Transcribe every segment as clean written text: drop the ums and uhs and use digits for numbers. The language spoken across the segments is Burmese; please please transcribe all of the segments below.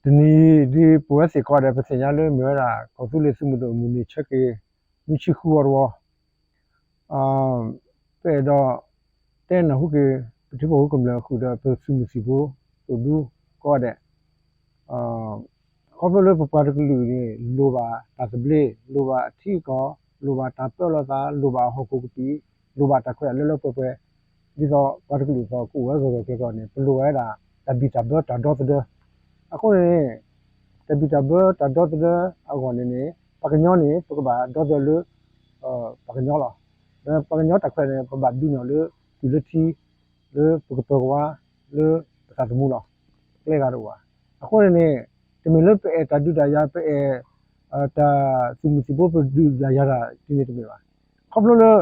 ဒီနေ့ဒီပွဲစီခေါ်တဲ့ပစညာလို့မျိုးတာကောသူလေးစမှုတို့မူနေချက်ကေမြချခုရောအာပဲတော့တဲ့နဟုကေဒီဘောကမလခုတော့ပစုမှုစီကိုသူဒူခေါ်တဲ့အာခေါ်လို့ပပတကလူနေလိုပါတာစပလေးလိုပါအထီကောလိုပါတာပြောလို့တာလိုပါဟောကုကတိလိုပါတခွဲလောလောပွဲဒီတော့ပါတကလူတော့ကိုဝဲဆိုတော့ပြောနေဘလိုဝဲတာတဘီတဘတာတော့တဲ့အခုနေတဘီတဘတာတော့တဲ့အကောနေနေပကညောနေပကဘာတော့တယ်လို့ပကညောလားပကညောတခွဲနေပဘာဒူနော်လို့ဒီလိုတီလို့ပကပကွာလို့ပကတမှုလားကဲကတော့အခုနေတမလို့ပဲတဒူတရပဲတာစုမှုစီဖို့ဒူရတာဒီနေတမပါခေါပလို့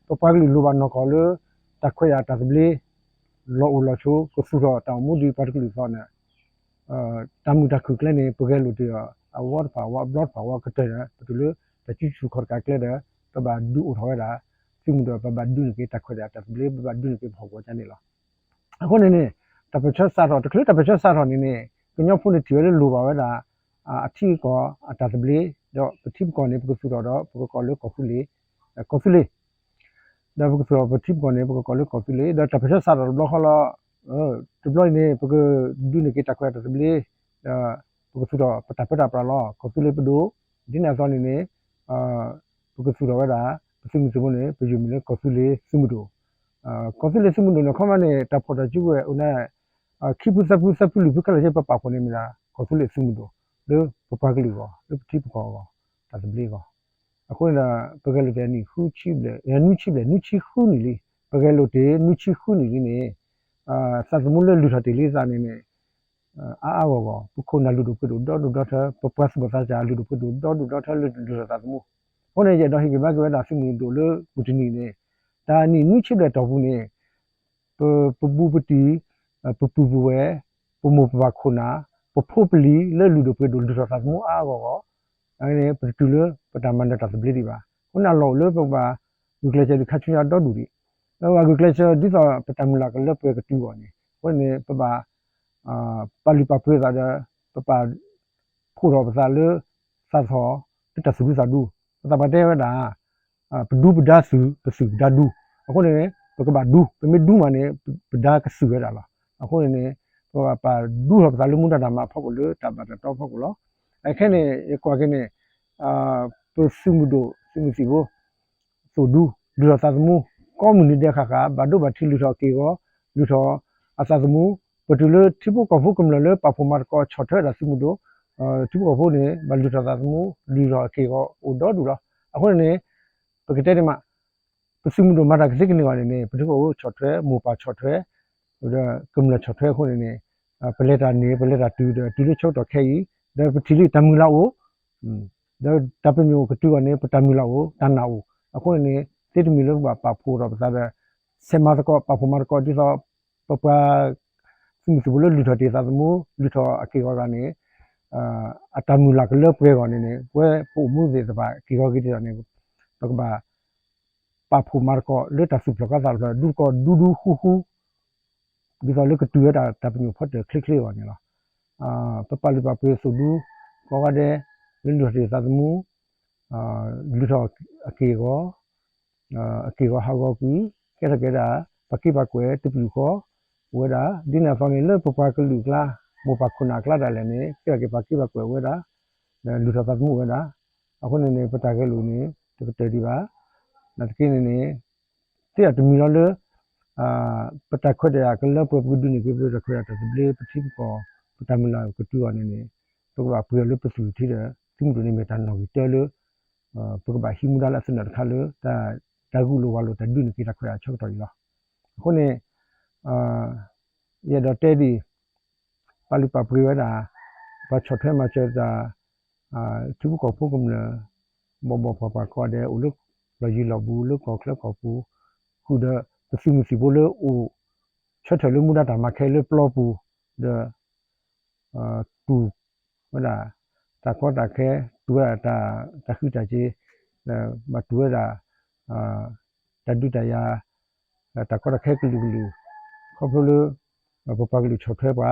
ပပကလူလိုပါနော်ခေါ်လို့တခွဲရတာပလေးလောလောချိုကိုဆူတော့တောင်မှုဒီပါတကလူဆောနေတမှုတခုကလည်းနေပကဲလို့တရအဝတ်ပါဝတ်ဘလော့ပါဝတ်ကတဲ့တူလို့တချိချူခေါ်ကကလည်းတဲ့ပဘာဒူထောရတာစုမှုတော့ပဘာဒူနေတခွဲရတာပလေးပဘာဒူနေဖော်ပေါ်ချနေလားအခုနေနေတပချက်စားတော့တကလေးတပချက်စားတော့နေနေကညောဖုန်တီရလိုပါဝဲတာအထီကောအတတပလေးတော့ပတိကောနေပကဆူတော့ပကကောလို့ကောဖူလေးကောဖူလေးဒါပကဆူပတိကောနေပကကောလို့ကောဖူလေးဒါတပချက်စားတော့ဘလောခလာတဘလို့နေပကဒူနေကတခွဲတပလေးပကဆူတော့ပတပတာပလာကောဖူလေးပဒိုဒီနာစောနေနေပကဆူတော့ဝဲတာပစုမှုစမနေပယူမီလေကောဖူလေးစုမှုတော့ကော်ဖီလေးစမှုလို့ခမနဲ့တပေါ်တကျူရဲ့ဦးနဲ့ခိပုစပုလူပကလည်းပပခုနေမလားကော်ဖီလေးစမှုတော့လို့ပပကလေးကောလို့တိပကောတာတပလေးကောအခုနပကလေးတဲ့နိခုချိလေနုချိလေနုချိခုနီလေးပကလေးတဲ့နုချိခုနီလေးနေစသမှုလေးလူထတေလေးစားနေနေအာဘောကောပခုနလူတို့ကတော့တော့ပပစဘသာကြလူတို့ကတော့တော့လူသသမှုဟိုနေကြတော့ဟိကဘကဝဲတာစမှုတို့လို့ဘူတနီနေဒါနီနုချိတဲ့တော်ဘူးနေပပူပတီပပူဘဝဲပမပပခုနာပဖို့ပလီလဲလူတို့ပြည်လူတော်သမှုအားကောအဲ့ဒီပတူလပတမန္တတသပလီဒီပါခုနလောလဲပပယူကလချာခချူရတော့ဒူဒီတော့ယူကလချာဒီတော့ပတမလာကလဲပဲကတူကောနေဟိုနေပပပါလီပပွေးတာပပဖို့တော့ပစာလဲသသောတဆူစာဒူပတပတဲဝဒါပဒူပဒါစုပစုဒါဒူအခုနေပကဘာဒူပမေဒူမနေပဒါကဆူရတာလားအခုနေပပါဒူဟပစာလူမှုတာမှာဖောက်လို့တပါတော့ဖောက်လို့အခက်နေကွာကနေပစုမှုတို့စုမှုစီဘဆိုဒူလူတော်သမှုကောမြူနီတီခါဘာဒိုဘာထီလူတော်ကေကိုလူတော်အသသမှုပတူလတိပုကဖုကမလပဖမတ်ကောချော်ထဲရစုမှုတို့တိပုကဖုနေဘလူတော်သမှုလူတော်ကေကိုဥတော်ဒူလားအခုနေပကတဲ့မှာပစုမှုတို့မတာကစိကနေပါနေပတူကိုချော်ထဲမူပါချော်ထဲဟိုကမလချော်ထဲခုနေပလက်တာနေပလက်တာတူလို့ချောက်တော့ခဲကြီးဒါပတိလိတမူလာကိုဒါတပမျိုးကတူကနေပတမူလာကိုတနာကိုအခုနေတိတမီလို့ပါဖို့တော့ပါတဲ့ဆေမတ်ကောပဖမတ်ကောဒီတော့ပပစုမှုဘလို့လူတော်တေသမှုလူတော်အကေကောကနေအတမူလာကလပွဲကောနေပွဲပို့မှုစေတပါကေကောကိတနေပကဘာပဖမတ်ကောလွတ်တဆုပကသာဒူကောဒူဟူဒီတော့လကတူရတာတပမျိုးဖတ်တယ်ခလစ်ကောနေလားပပလပပွေဆူဒူကောကတဲ့လူတော်တေသမှုလူတော်အကေကောအကေကောဟာကောကီကဲတာပကိပကွယ်တပူကောဝဲတာဒီနာဖောင်းနေလပပကလူကလာမောပခုနာကလာတယ်လည်းနေကဲပကိပကွယ်ဝဲတာလူတော်သမှုဝဲတာအခုနေပတာကဲလူနေတကတဲ့ဒီပါနတကိနေတဲ့တမီလောလပတာခွတ်တဲ့ကလပပဒုနေကပြရခွရတဲ့ဘလေပတိကောပတမလာကတူအနေနေတော့ဘာပွေလပစုထီတဲ့သူတို့နေမတန်တော့တဲလို့ပကဘာဟီမူဒါလဆနခါလို့တာဂူလိုဝါလို့တဒုနေကရခွရချောက်တော်ရလားအခုနေရတော့တဲဒီပါလူပပွေဝတာဘာချော့ထဲမှာချေတာသူကောဖုကမလဘောပပကောတဲ့ဦးလို့လကြီးလောက်ဘူးလို့ကောကလကောပူခုဒပစုမှုစီဘလို့ဦးချက်ထလို့မူတာတမခဲလို့ပလောပူတဲ့တူဝလာတာကောတာခဲတူရတာတခုတကြီးမတူရတာတဒုတရာတကောတာခဲကလူခေါပလို့ပပကလူချော့ထဲပါ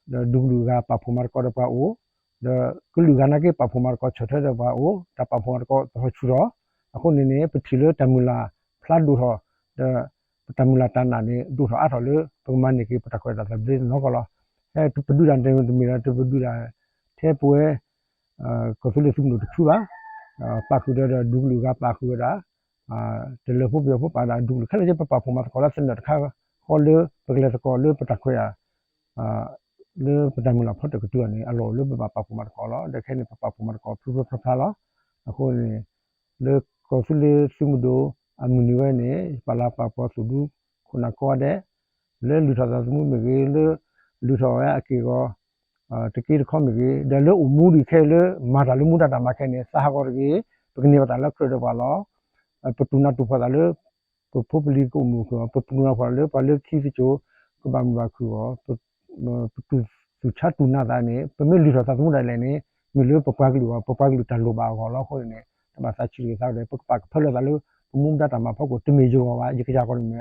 dugluga performer ko pa o the kuluga na ke performer ko chothe de ba o ta performer ko ho churo ako ne pthilo tamula flat du ho the tamula tana ne du ho a tho le puma ne ke pata ko da ble no ko lo tu pdu dan de mi ra tu pdu da the pue ko su le su no tu ba pa khu de dugluga pa khu da de le fu bio fu pa da duglu khale je pa performer ko la sen da kha ko le pgle ko le pata ko ya le pedamula photo ko tuane alo le ba pa pumar ko lo de khene pa pumar ko pru pru pha lo ako ne le ko su le sumudo amuni we ne pala pa po su du kuna ko de le lu tha su mu me ge le lu tho ya ake ko te ki kho me ge de le umu ri khe le ma da lu mu da ma khe ne sa ha ko ge pagni ba la kro de ba lo patuna tu pha da le po pli ko mu ko patuna pha le pa le ki si cho ko ba mu ba khu ko tu cha tu na da ne pe me lu tho sa su mu da le ne mi lu pa glu ta lo ba ko lo ko ne ta ba sa chi ge sa de pa pha le da lu mu da ta ma pho ko te me jo ba ye ka ja ko ne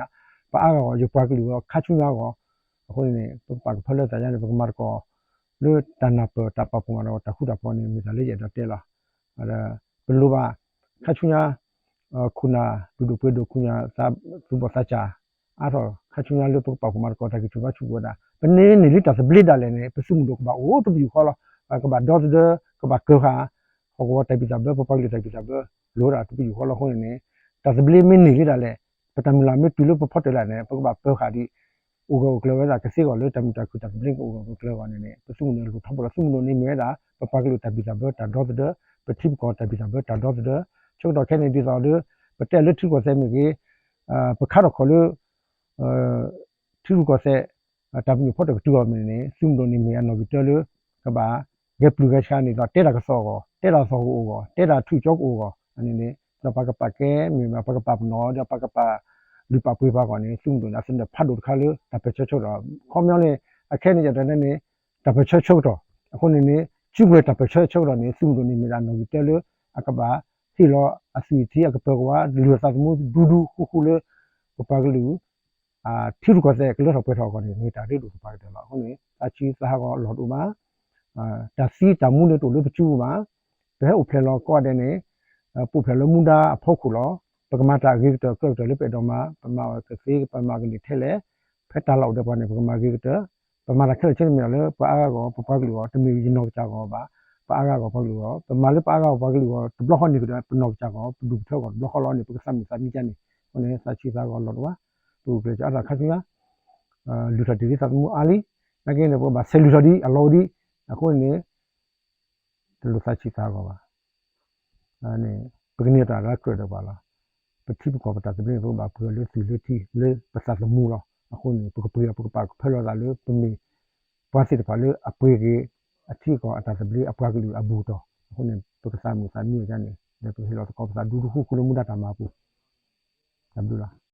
pa a ko yo pa glu ko kha chu na ko ko ne pa pha le da ja ne pa ma ko lu ta na pa ta pa pu ma ta khu da po ne mi da le ye da te la ada perlu ba kha chu na kuna du pe do kunya sa su bo sa cha a tho kha chu na lu pa pu ma ko ta ki chu ba chu ko daပနေနေလိတာစပလစ်တာလည်းနေပစုမှုတော့ကဘာအိုးတပူခေါ်လာကဘာဒေါ်ဒကဘာကခါဟောကတိုင်ပီတာဘပပလီတိုင်ပီတာဘလိုရာတပူခေါ်လာခွနေတစပလစ်မင်းနေလိတာလည်းပတမလာမတူလို့ပဖတ်တယ်လည်းပကဘာပခါဒီဥကောကလောဝဲတာကစီကောလို့တမတာခုတပလစ်ကိုကလောကနေနေပစုမှုလို့ထပ်ပေါ်စုမှုလို့နေမဲတာပပကလို့တိုင်ပီတာဘတာဒေါ်ဒပတိကောတိုင်ပီတာဘတာဒေါ်ဒချုပ်တော့ခဲနေဒီတော်လို့ပတက်လက်ထုကိုဆဲမြေကြီးပခါတော့ခေါ်လို့ထူကိုဆဲတာဘူးဖို့တော့တူအောင်နေစုံလို့နေမြန်တော့တော်လို့ကဘာဂက်ပလူကချာနေတော့တဲတာကစောကောတဲတာစောကိုကောတဲတာထူကြောကိုကောအနေနဲ့တော့ပကပကဲမြေပကပနော်တော့ပကပလူပပွေးပါကောနေစုံလို့အစင်ဖတ်လို့ခါလို့တပချောတော့ခေါမြောင်းနေအခက်နေကြတဲ့နေတပချောတော့အခုနေကျုပ်ရဲ့တပချောတော့နေစုံလို့နေမြန်တော့တော်လို့အကဘာစီလောအစီတီအကပကွာလူသတ်မှုဒူဒူခုလေပကလူထီရကောတဲ့ကလေးတော့ပွဲထောက်ကနေနေတာလေးတို့ပါတယ်လားဟုတ်နေအချီစားကောလော်တူမှာဒါစီတမှုနဲ့တို့လို့ပချူမှာဘဲဥဖလေလောကောတဲ့နေပုဖလေလောမူဒါအဖို့ခုလောပကမတာဂိတကောက်တယ်လေပေတော့မှာပမာကစီပမာကနေထဲလေဖက်တာလောက်တဲ့ပေါ်နေပကမာဂိတပမာလက်ခဲချင်းမြေလေပါအားကောပပကလူရောတမီရင်တော့ကြောက်ကောပါပါအားကောပကလူရောပမာလေပါအားကောပကလူရောဘလော့ဟောနေကတော့ပနော့ကြောက်ကောဒူထောက်ကောဘလော့ဟောလောနေပကစမ်းစမ်းမြကြနေဟိုနေစာချီစားကောလောတော့သူပြကြတာခါချင်လူထဒီသတ်မှုအားလီနကင်းတော့ဘာဆယ်လူထဒီအလော်ဒီအခုနေလူစာချီသားကောပါအနေပကနေတာရကြတော့ပါလားပတိပကောပတာတပြေဘာပလို့စီလူတီလေပစတ်မှုလောအခုနေပကပရပကပါဖလောလာလို့ပမီပွားစီတပါလို့အပွေကြီးအထီကောအတာစပလီအပွားကလူအဘူတော့အခုနေပကစားမှုစာမျိုးကြနေဒီပဟီလောကောပစာဒူဒူခုကလူမှုဒတာမှာပူအဘူလား